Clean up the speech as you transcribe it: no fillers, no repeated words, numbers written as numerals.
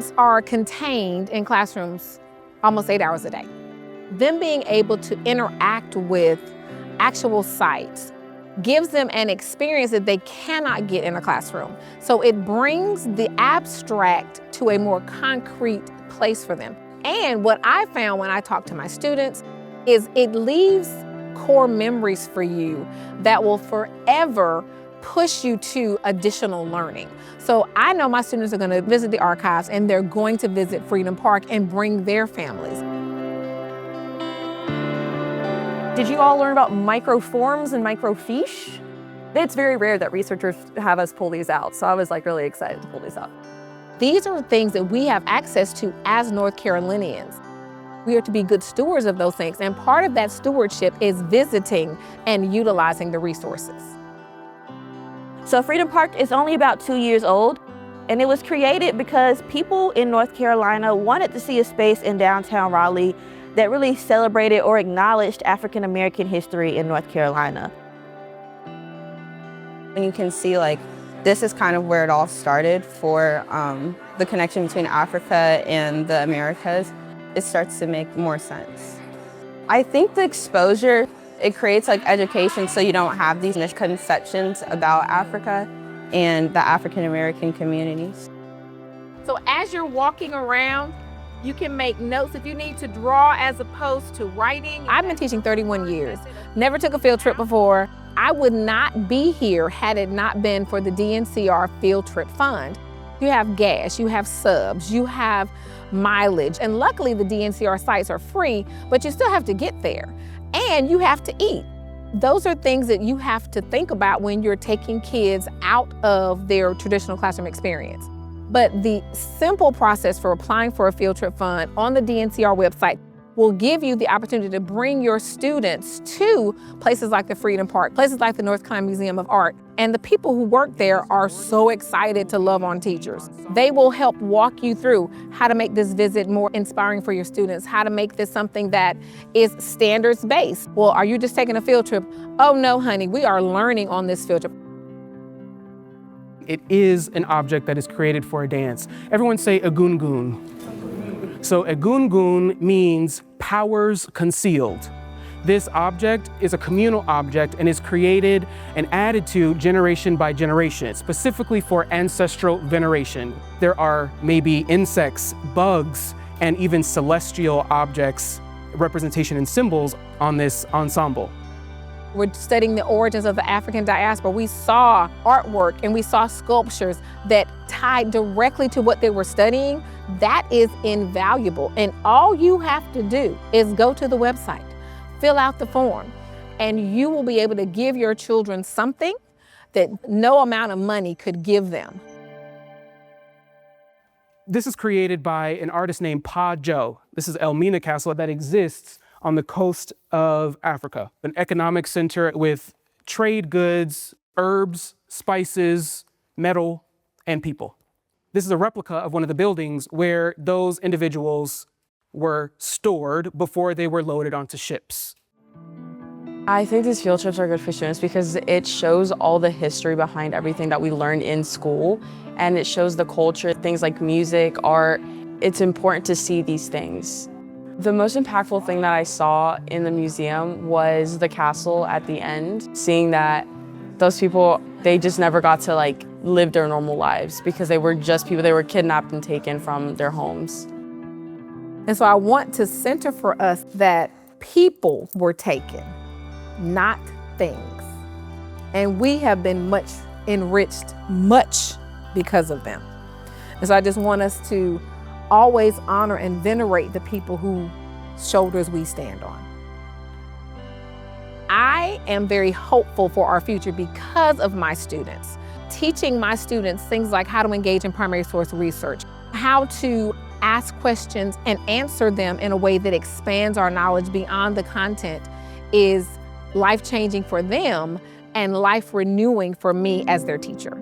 Students are contained in classrooms almost 8 hours a day. Them being able to interact with actual sites gives them an experience that they cannot get in a classroom. So it brings the abstract to a more concrete place for them. And what I found when I talk to my students is it leaves core memories for you that will forever push you to additional learning. So I know my students are going to visit the archives and they're going to visit Freedom Park and bring their families. Did you all learn about microforms and microfiche? It's very rare that researchers have us pull these out, so I was really excited to pull these out. These are things that we have access to as North Carolinians. We are to be good stewards of those things, and part of that stewardship is visiting and utilizing the resources. So Freedom Park is only about 2 years old, and it was created because people in North Carolina wanted to see a space in downtown Raleigh that really celebrated or acknowledged African American history in North Carolina. And you can see this is kind of where it all started for the connection between Africa and the Americas. It starts to make more sense. I think the exposure, it creates education so you don't have these misconceptions about Africa and the African American communities. So as you're walking around, you can make notes if you need to draw as opposed to writing. I've been teaching 31 years, never took a field trip before. I would not be here had it not been for the DNCR Field Trip Fund. You have gas, you have subs, you have mileage, and luckily the DNCR sites are free, but you still have to get there, and you have to eat. Those are things that you have to think about when you're taking kids out of their traditional classroom experience. But the simple process for applying for a field trip fund on the DNCR website will give you the opportunity to bring your students to places like the Freedom Park, places like the North Carolina Museum of Art. And the people who work there are so excited to love on teachers. They will help walk you through how to make this visit more inspiring for your students, how to make this something that is standards-based. Well, are you just taking a field trip? Oh no, honey, we are learning on this field trip. It is an object that is created for a dance. Everyone say egungun. So egungun means powers concealed. This object is a communal object and is created and added to generation by generation, specifically for ancestral veneration. There are maybe insects, bugs, and even celestial objects, representation and symbols on this ensemble. We're studying the origins of the African diaspora. We saw artwork and we saw sculptures that tied directly to what they were studying. That is invaluable. And all you have to do is go to the website, fill out the form, and you will be able to give your children something that no amount of money could give them. This is created by an artist named Pa Joe. This is Elmina Castle that exists on the coast of Africa, an economic center with trade goods, herbs, spices, metal, and people. This is a replica of one of the buildings where those individuals were stored before they were loaded onto ships. I think these field trips are good for students because it shows all the history behind everything that we learned in school, and it shows the culture, things like music, art. It's important to see these things. The most impactful thing that I saw in the museum was the castle at the end, seeing that those people, they just never got to live their normal lives because they were just people, they were kidnapped and taken from their homes. And so I want to center for us that people were taken, not things. And we have been enriched because of them. And so I just want us to always honor and venerate the people whose shoulders we stand on. I am very hopeful for our future because of my students. Teaching my students things like how to engage in primary source research, how to ask questions and answer them in a way that expands our knowledge beyond the content is life-changing for them and life-renewing for me as their teacher.